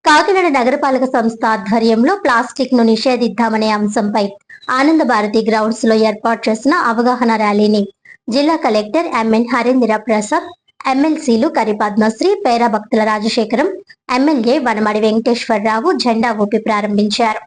కాకినాడ నగరపాలక సంస్థ ఆధ్వర్యంలో ప్లాస్టిక్ ను నిషేధిద్దామనే అంశంపై ఆనంద భారతి గ్రౌండ్స్ లో ఏర్పాటు చేసిన అవగాహన ర్యాలీని జిల్లా కలెక్టర్ ఎంఎన్ హరేంద్ర ప్రసాద్, ఎమ్మెల్సీలు కరి పద్మశ్రీ, పేరా భక్తుల రాజశేఖరం, ఎమ్మెల్యే వనమడి వెంకటేశ్వరరావు జెండా ఊపి ప్రారంభించారు.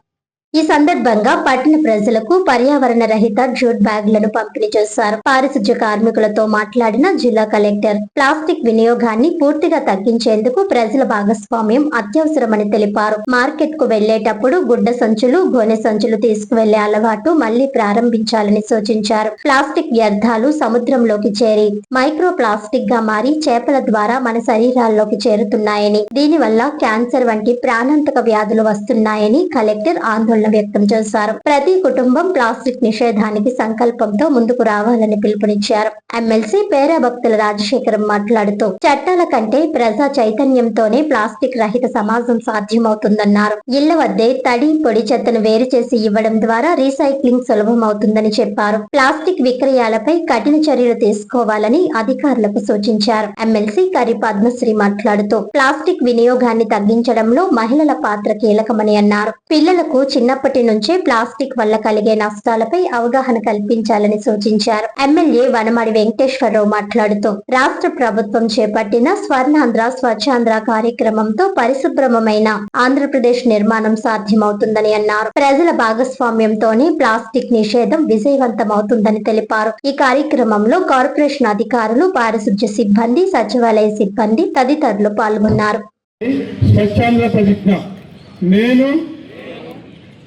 ఈ సందర్భంగా పట్టణ ప్రజలకు పర్యావరణ రహిత జూట్ బ్యాగులను పంపిణీ చేశారు. పారిశుధ్య కార్మికులతో మాట్లాడిన జిల్లా కలెక్టర్ ప్లాస్టిక్ వినియోగాన్ని పూర్తిగా తగ్గించేందుకు ప్రజల భాగస్వామ్యం అత్యవసరమని తెలిపారు. మార్కెట్ కు వెళ్లేటప్పుడు గుడ్డ సంచులు, గోనె సంచులు తీసుకువెళ్లే అలవాటు మళ్లీ ప్రారంభించాలని సూచించారు. ప్లాస్టిక్ వ్యర్థాలు సముద్రంలోకి చేరి మైక్రో ప్లాస్టిక్ గా మారి చేపల ద్వారా మన శరీరాల్లోకి చేరుతున్నాయని, దీనివల్ల క్యాన్సర్ వంటి ప్రాణాంతక వ్యాధులు వస్తున్నాయని కలెక్టర్ ఆందోళన వ్యక్తం చేశారు. ప్రతి కుటుంబం ప్లాస్టిక్ నిషేధానికి సంకల్పంతో ముందుకు రావాలని పిలుపునిచ్చారు. ఎమ్మెల్సీ పేరా భక్తుల రాజశేఖరం మాట్లాడుతూ చట్టాల కంటే ప్రజా చైతన్యంతోనే ప్లాస్టిక్ రహిత సమాజం సాధ్యమవుతుందన్నారు. ఇళ్ల వద్దే తడి, పొడి చెత్తను వేరు చేసి ఇవ్వడం ద్వారా రీసైక్లింగ్ సులభమవుతుందని చెప్పారు. ప్లాస్టిక్ విక్రయాలపై కఠిన చర్యలు తీసుకోవాలని అధికారులకు సూచించారు. ఎమ్మెల్సీ కరి పద్మశ్రీ మాట్లాడుతూ ప్లాస్టిక్ వినియోగాన్ని తగ్గించడంలో మహిళల పాత్ర కీలకమని అన్నారు. పిల్లలకు చిన్నప్పటి నుంచే ప్లాస్టిక్ వల్ల కలిగే నష్టాలపై అవగాహన కల్పించాలని సూచించారు. ఎమ్మెల్యే వనమడి వెంకటేశ్వరరావు మాట్లాడుతూ రాష్ట్ర ప్రభుత్వం చేపట్టిన స్వర్ణాంధ్ర స్వచ్ఛాంధ్ర కార్యక్రమంతో పరిశుభ్రమైన ఆంధ్రప్రదేశ్ నిర్మాణం సాధ్యమవుతుందని అన్నారు. ప్రజల భాగస్వామ్యంతోనే ప్లాస్టిక్ నిషేధం విజయవంతమవుతుందని తెలిపారు. ఈ కార్యక్రమంలో కార్పొరేషన్ అధికారులు, పారిశుధ్య సిబ్బంది, సచివాలయ సిబ్బంది తదితరులు పాల్గొన్నారు. నేను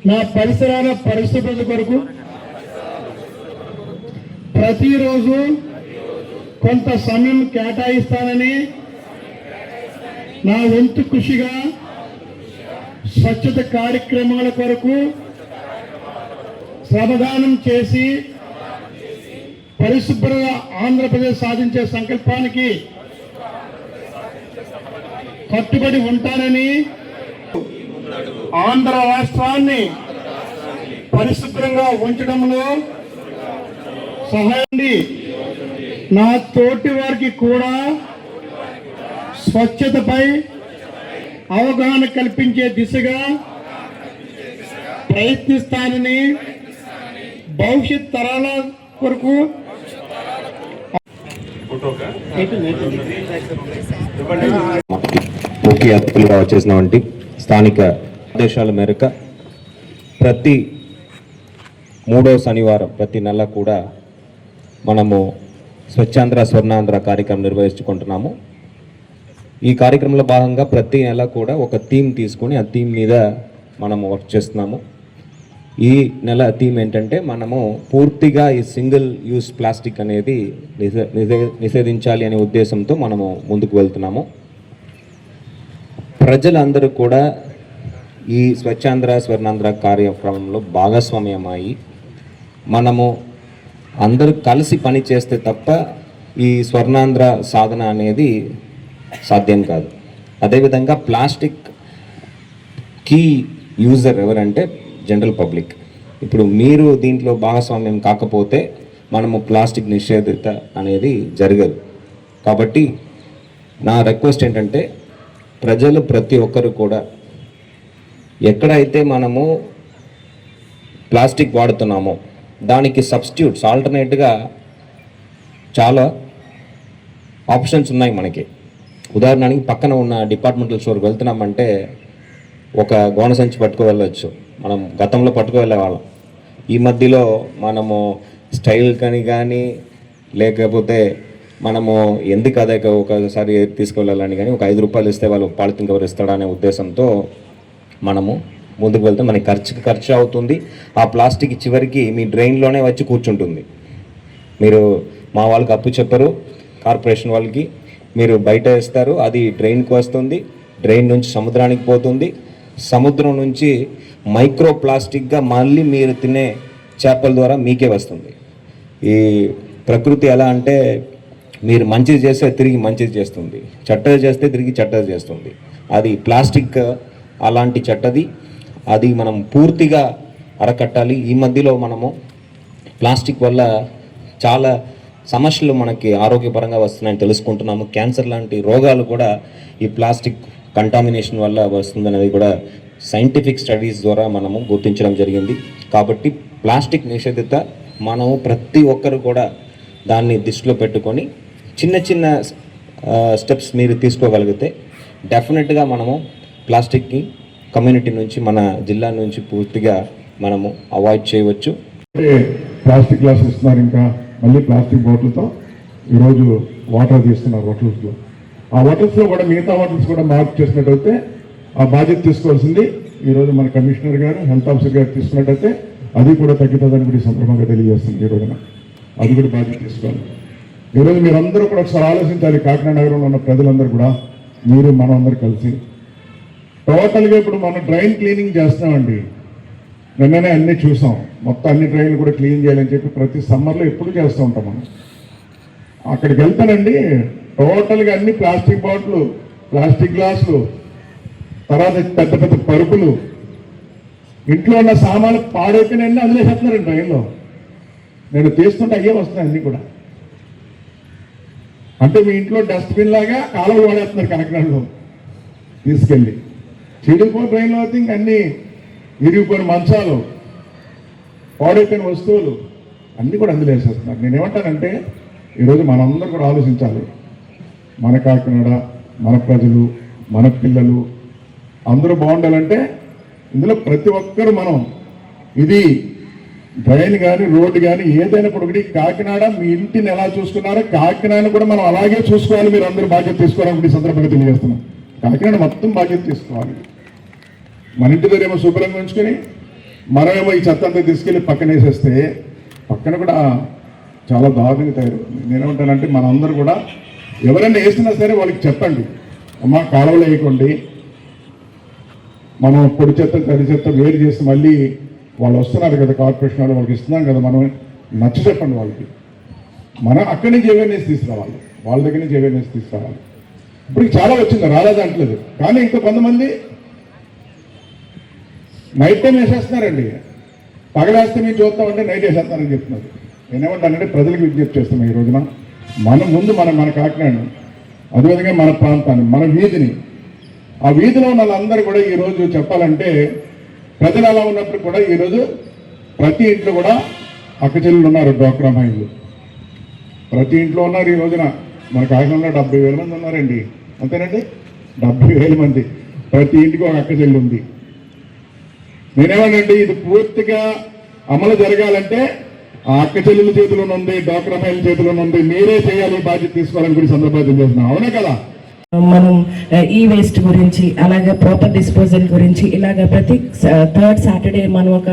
నా పరిసరాల పరిశుభ్రత కొరకు ప్రతిరోజు కొంత సమయం కేటాయిస్తానని నా వంతు కృషిగా స్వచ్ఛత కార్యక్రమాల కొరకు శ్రమదానం చేసి పరిశుభ్ర ఆంధ్రప్రదేశ్ సాధించే సంకల్పానికి కట్టుబడి ఉంటానని, ఆంధ్ర రాష్ట్రాన్ని పరిశుభ్రంగా ఉంచడంలో సహాయం నా తోటి వారికి కూడా స్వచ్ఛతపై అవగాహన కల్పించే దిశగా ప్రయత్నిస్తానని, భవిష్యత్ తరాల కొరకు ముఖ్య అతిథులుగా వచ్చేసినటువంటి స్థానిక ఆదేశాల మేరకు ప్రతి 3వ శనివారం ప్రతి నెల కూడా మనము స్వచ్ఛాంధ్ర స్వర్ణాంధ్ర కార్యక్రమం నిర్వహించుకుంటున్నాము. ఈ కార్యక్రమంలో భాగంగా ప్రతి నెల కూడా ఒక థీమ్ తీసుకొని ఆ థీమ్ మీద మనము వర్క్ చేస్తున్నాము. ఈ నెల థీమ్ ఏంటంటే మనము పూర్తిగా ఈ సింగిల్ యూస్ ప్లాస్టిక్ అనేది నిషేధించాలి అనే ఉద్దేశంతో మనము ముందుకు వెళ్తున్నాము. ప్రజలందరూ కూడా ఈ స్వచ్ఛాంధ్ర స్వర్ణాంధ్ర కార్యక్రమంలో భాగస్వామ్యమై మనము అందరూ కలిసి పని చేస్తే తప్ప ఈ స్వర్ణాంధ్ర సాధన అనేది సాధ్యం కాదు. అదేవిధంగా ప్లాస్టిక్ కీ యూజర్ ఎవరంటే జనరల్ పబ్లిక్. ఇప్పుడు మీరు దీంట్లో భాగస్వామ్యం కాకపోతే మనము ప్లాస్టిక్ నిషేధిత అనేది జరగదు. కాబట్టి నా రిక్వెస్ట్ ఏంటంటే ప్రజలు ప్రతి ఒక్కరు కూడా ఎక్కడైతే మనము ప్లాస్టిక్ వాడుతున్నామో దానికి సబ్స్టిట్యూట్స్ ఆల్టర్నేట్గా చాలా ఆప్షన్స్ ఉన్నాయి మనకి. ఉదాహరణకి పక్కన ఉన్న డిపార్ట్మెంటల్ స్టోర్కి వెళ్తున్నామంటే ఒక గోనె సంచి పట్టుకు వెళ్ళవచ్చు. మనం గతంలో పట్టుకు వెళ్ళేవాళ్ళం. ఈ మధ్యలో మనము స్టైల్ కానీ లేకపోతే మనము ఎందుకు అదే ఒకసారి తీసుకువెళ్ళాలని కానీ ఒక 5 రూపాయలు ఇస్తే వాళ్ళు పాలిథిన్ కవర్ ఇస్తాడా అనే ఉద్దేశంతో మనము ముందుకు వెళ్తే మనకి ఖర్చు అవుతుంది. ఆ ప్లాస్టిక్ చివరికి మీ డ్రైన్లోనే వచ్చి కూర్చుంటుంది. మీరు మా వాళ్ళకి అప్పు చెప్పరు, కార్పొరేషన్ వాళ్ళకి మీరు బయట వేస్తారు, అది డ్రైన్కి వస్తుంది, డ్రైన్ నుంచి సముద్రానికి పోతుంది, సముద్రం నుంచి మైక్రో ప్లాస్టిక్గా మళ్ళీ మీరు తినే చేపల ద్వారా మీకే వస్తుంది. ఈ ప్రకృతి ఎలా అంటే మీరు మంచిది చేస్తే తిరిగి మంచిది చేస్తుంది, చెడ్డది చేస్తే తిరిగి చెడ్డది చేస్తుంది. అది ప్లాస్టిక్ అలాంటి చెడ్డది. అది మనం పూర్తిగా అరకట్టాలి. ఈ మధ్యలో మనము ప్లాస్టిక్ వల్ల చాలా సమస్యలు మనకి ఆరోగ్యపరంగా వస్తున్నాయని తెలుసుకుంటున్నాము. క్యాన్సర్ లాంటి రోగాలు కూడా ఈ ప్లాస్టిక్ కంటామినేషన్ వల్ల వస్తుందనేది కూడా సైంటిఫిక్ స్టడీస్ ద్వారా మనము గుర్తించడం జరిగింది. కాబట్టి ప్లాస్టిక్ నిషేధిత మనము ప్రతి ఒక్కరు కూడా దాన్ని దృష్టిలో పెట్టుకొని చిన్న చిన్న స్టెప్స్ మీరు తీసుకోగలిగితే డెఫినెట్గా మనము ప్లాస్టిక్కి కమ్యూనిటీ నుంచి మన జిల్లా నుంచి పూర్తిగా మనము అవాయిడ్ చేయవచ్చు. ప్లాస్టిక్ గ్లాస్ ఇస్తున్నారు, ఇంకా మళ్ళీ ప్లాస్టిక్ బాటిల్తో ఈరోజు వాటర్ తీస్తున్నారు హోటల్స్లో. ఆ హోటల్స్లో కూడా మిగతా హోటల్స్ కూడా మార్పు చేసినట్టయితే ఆ బాధ్యత తీసుకోవాల్సింది ఈరోజు మన కమిషనర్ గారు, హెల్త్ ఆఫీసర్ గారు తీసుకున్నట్టయితే అది కూడా తగ్గుతుందని కూడా ఈ సందర్భంగా తెలియజేస్తుంది. ఈ రోజున అది కూడా బాధ్యత తీసుకోవాలి. ఈరోజు మీరందరూ కూడా ఒకసారి ఆలోచించాలి. కాకినాడ నగరంలో ఉన్న ప్రజలందరూ కూడా, మీరు మనం అందరూ కలిసి టోటల్గా ఇప్పుడు మనం డ్రైన్ క్లీనింగ్ చేస్తున్నామండి. నిన్ననే అన్నీ చూసాం, మొత్తం అన్ని డ్రైన్లు కూడా క్లీన్ చేయాలని చెప్పి ప్రతి సమ్మర్లో ఎప్పుడు చేస్తూ ఉంటాం మనం. అక్కడికి వెళ్తానండి, టోటల్గా అన్ని ప్లాస్టిక్ బాటిల్, ప్లాస్టిక్ గ్లాసులు, తర్వాత పెద్ద పెద్ద పరుపులు, ఇంట్లో ఉన్న సామాన్లు పాడైపోయినా వదిలేసేస్తున్నారండి డ్రైన్లో. నేను తీస్తుంటే అయ్యే వస్తున్నాయి అన్నీ కూడా. అంటే మీ ఇంట్లో డస్ట్బిన్ లాగా కాలువ వాడేస్తున్నారు కాకినాడలో తీసుకెళ్ళి. చెడిపోయిన డ్రైన్లో అయితే ఇంక అన్నీ విరిగిపోయిన మంచాలు, పాడైపోయిన వస్తువులు అన్నీ కూడా అందులో వేసేస్తున్నారు. నేనేమంటానంటే ఈరోజు మనందరూ కూడా ఆలోచించాలి. మన కాకినాడ, మన ప్రజలు, మన పిల్లలు అందరూ బాగుండాలంటే ఇందులో ప్రతి ఒక్కరు మనం ఇది డ్రైన్ కానీ రోడ్డు కానీ ఏదైనప్పుడు ఒకటి కాకినాడ మీ ఇంటిని ఎలా చూసుకున్నారో కాకినాడ కూడా మనం అలాగే చూసుకోవాలి. మీరు అందరూ బాధ్యత తీసుకోవాలని ఈ సందర్భంగా తెలియజేస్తున్నాం. కాకినాడ మొత్తం బాధ్యత తీసుకోవాలి. మన ఇంటి దగ్గర ఏమో శుభ్రంగా ఉంచుకొని మనమేమో ఈ చెత్త అంతా తీసుకెళ్ళి పక్కన వేసేస్తే పక్కన కూడా చాలా దారుణంగా తయారవుతుంది. నేనేమంటానంటే మనందరూ కూడా ఎవరైనా వేసినా సరే వాళ్ళకి చెప్పండి, అమ్మ కాలువలు వేయకండి, మనం పొడి చెత్త తడి చెత్త వేరు చేసి మళ్ళీ వాళ్ళు వస్తున్నారు కదా కార్పొరేషన్ వాళ్ళు, వాళ్ళకి ఇస్తున్నాం కదా, మనం నచ్చ చెప్పండి వాళ్ళకి. మనం అక్కడి నుంచి అవేర్నెస్ తీసుకురావాలి, వాళ్ళ దగ్గర నుంచి అవేర్నెస్ తీసుకురావాలి. ఇప్పుడు చాలా వచ్చింది, రాలేదంటలేదు. కానీ ఇంకా కొంతమంది నైట్ టైం వేసేస్తున్నారండి. పగలేస్తే మేము చూస్తామంటే నైట్ వేసేస్తానని చెప్తున్నారు. నేనేమంటానంటే ప్రజలకు విజ్ఞప్తి చేస్తున్నాం ఈ రోజున మన కాకినాడ, అదేవిధంగా మన ప్రాంతాన్ని, మన వీధిని, ఆ వీధిలో ఉన్న వాళ్ళందరూ కూడా ఈరోజు చెప్పాలంటే ప్రజలు అలా ఉన్నప్పుడు కూడా ఈరోజు ప్రతి ఇంట్లో కూడా అక్కచెల్లెలు ఉన్నారు, డ్వాక్రా మహిళలు ప్రతి ఇంట్లో ఉన్నారు. ఈ రోజున మన కాకినాడలో 70,000 మంది ఉన్నారండి, అంతేనండి, 70,000 మంది. ప్రతి ఇంటికి ఒక అక్కచెల్లి ఉంది. నేనేమనండి ఇది పూర్తిగా అమలు జరగాలంటే ఆ అక్కచెల్లెల చేతిలోనే ఉంది, డ్వాక్రా మహిళల చేతిలోనే ఉంది. మీరే చేయాలి, బాధ్యత తీసుకోవాలని కూడా సందర్భంగా తెలియజేస్తున్నాం. అవునా కదా? మనం ఈ వేస్ట్ గురించి, అలాగే ప్రాపర్ డిస్పోజల్ గురించి, ఇలాగ ప్రతి థర్డ్ సాటర్డే మనం ఒక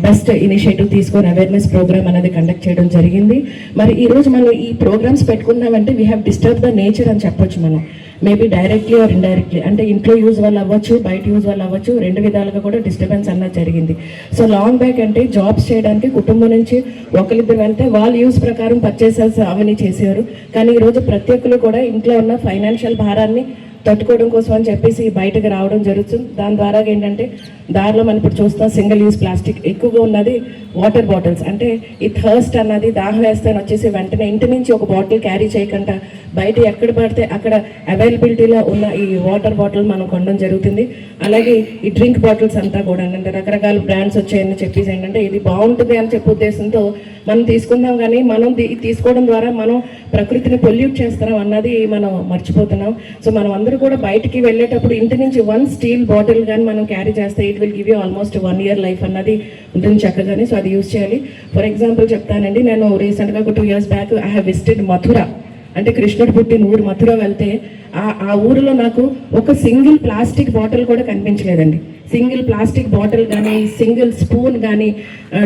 బెస్ట్ ఇనిషియేటివ్ తీసుకొని అవేర్నెస్ ప్రోగ్రామ్ అనేది కండక్ట్ చేయడం జరిగింది. మరి ఈ రోజు మనం ఈ ప్రోగ్రామ్స్ పెట్టుకున్నామంటే we have disturb the nature అని చెప్పొచ్చు. మనం మేబీ డైరెక్ట్లీ ఆర్ ఇండైరెక్ట్లీ, అంటే ఇంట్లో యూజ్ వల్ల అవ్వచ్చు, బయట యూజ్ వల్ల అవ్వచ్చు, రెండు విధాలుగా కూడా డిస్టర్బెన్స్ అన్నది జరిగింది. సో లాంగ్ బ్యాక్ అంటే జాబ్స్ చేయడానికి కుటుంబం నుంచి ఒకరిద్దరు వెళ్తే వాళ్ళ యూజ్ ప్రకారం పర్చేసెస్ అవన్నీ చేసేవారు. కానీ ఈరోజు ప్రతి ఒక్కరు కూడా ఇంట్లో ఉన్న ఫైనాన్షియల్ భారాన్ని తట్టుకోవడం కోసం అని చెప్పేసి బయటకు రావడం జరుగుతుంది. దాని ద్వారా ఏంటంటే దారిలో మనం ఇప్పుడు చూస్తాం సింగిల్ యూజ్ ప్లాస్టిక్ ఎక్కువగా ఉన్నది. వాటర్ బాటిల్స్ అంటే ఈ థర్స్ట్ అన్నది, దాహం వేస్తే వచ్చేసి వెంటనే ఇంటి నుంచి ఒక బాటిల్ క్యారీ చేయకుండా బయట ఎక్కడ పడితే అక్కడ అవైలబిలిటీలో ఉన్న ఈ వాటర్ బాటిల్ మనం కొనడం జరుగుతుంది. అలాగే ఈ డ్రింక్ బాటిల్స్ అంతా కూడా అంటే రకరకాల బ్రాండ్స్ వచ్చాయని చెప్పేసి ఏంటంటే ఇది బాగుంటుంది అని చెప్పే ఉద్దేశంతో మనం తీసుకుందాం. కానీ మనం తీసుకోవడం ద్వారా మనం ప్రకృతిని పొల్యూట్ చేస్తున్నాం అన్నది మనం మర్చిపోతున్నాం. సో మనం అందరూ కూడా బయటికి వెళ్ళేటప్పుడు ఇంటి నుంచి 1 స్టీల్ బాటిల్ కానీ మనం క్యారీ చేస్తే it will give you almost 1 year life అన్నది ఉంటుంది చక్కగానే. సో అది యూజ్ చేయాలి. ఫర్ ఎగ్జాంపుల్ చెప్తానండి, నేను రీసెంట్గా ఒక 2 years back I have visited Mathura, అంటే కృష్ణుడు పుట్టిన ఊరు మథుర. వెళ్తే ఆ ఊరిలో నాకు ఒక సింగిల్ ప్లాస్టిక్ బాటిల్ కూడా కనిపించలేదండి. సింగిల్ ప్లాస్టిక్ బాటిల్ కానీ, సింగిల్ స్పూన్ కానీ,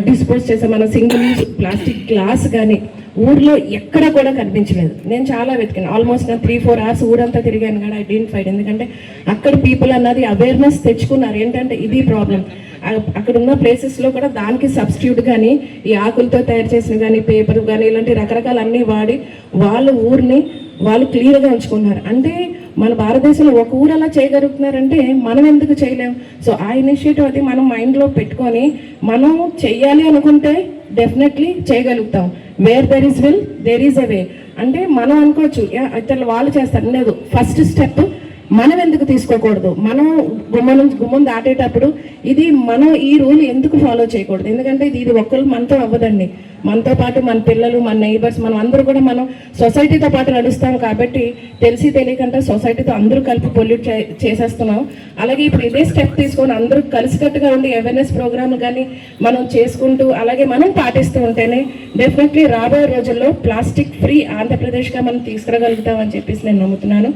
డిస్పోజ్ చేసే మన సింగిల్ ప్లాస్టిక్ గ్లాస్ కానీ ఊర్లో ఎక్కడ కూడా కనిపించలేదు. నేను చాలా వెతికాను, ఆల్మోస్ట్ నేను 3-4 hours ఊరంతా తిరిగాను కానీ ఐ డెంట్ ఫైండ్. ఎందుకంటే అక్కడ పీపుల్ అన్నది అవేర్నెస్ తెచ్చుకున్నారు ఏంటంటే ఇది ప్రాబ్లం. అక్కడ ఉన్న ప్లేసెస్లో కూడా దానికి సబ్స్టిట్యూట్ కానీ ఈ ఆకులతో తయారు చేసిన కానీ, పేపర్ కానీ, ఇలాంటి రకరకాల అన్నీ వాడి వాళ్ళ ఊరిని వాళ్ళు క్లియర్గా ఉంచుకున్నారు. అంటే మన భారతదేశంలో ఒక ఊరు అలా చేయగలుగుతున్నారంటే మనం ఎందుకు చేయలేము? సో ఆ ఇనిషియేటివ్ అది మనం మైండ్లో పెట్టుకొని మనం చెయ్యాలి అనుకుంటే డెఫినెట్లీ చేయగలుగుతాం. Where there is will there is a way. అంటే మనం అనుకోవచ్చు ఇతరులు వాళ్ళు చేస్తారు, లేదు, ఫస్ట్ స్టెప్ మనం ఎందుకు తీసుకోకూడదు? మనం గుమ్మం దాటేటప్పుడు ఇది మనం ఈ రూల్ ఎందుకు ఫాలో చేయకూడదు? ఎందుకంటే ఇది ఒక్కరు మనతో అవ్వదండి, మనతో పాటు మన పిల్లలు, మన నైబర్స్, మనం అందరూ కూడా మనం సొసైటీతో పాటు నడుస్తాం కాబట్టి తెలిసి తెలియకుండా సొసైటీతో అందరూ కలిపి పొల్యూట్ చేసేస్తున్నాం. అలాగే ఇప్పుడు ఇదే స్టెప్ తీసుకొని అందరూ కలిసికట్టుగా ఉండి అవేర్నెస్ ప్రోగ్రామ్ కానీ మనం చేసుకుంటూ అలాగే మనం పాటిస్తూ ఉంటేనే డెఫినెట్లీ రాబోయే రోజుల్లో ప్లాస్టిక్ ఫ్రీ ఆంధ్రప్రదేశ్గా మనం తీసుకురాగలుగుతామని చెప్పేసి నేను నమ్ముతున్నాను.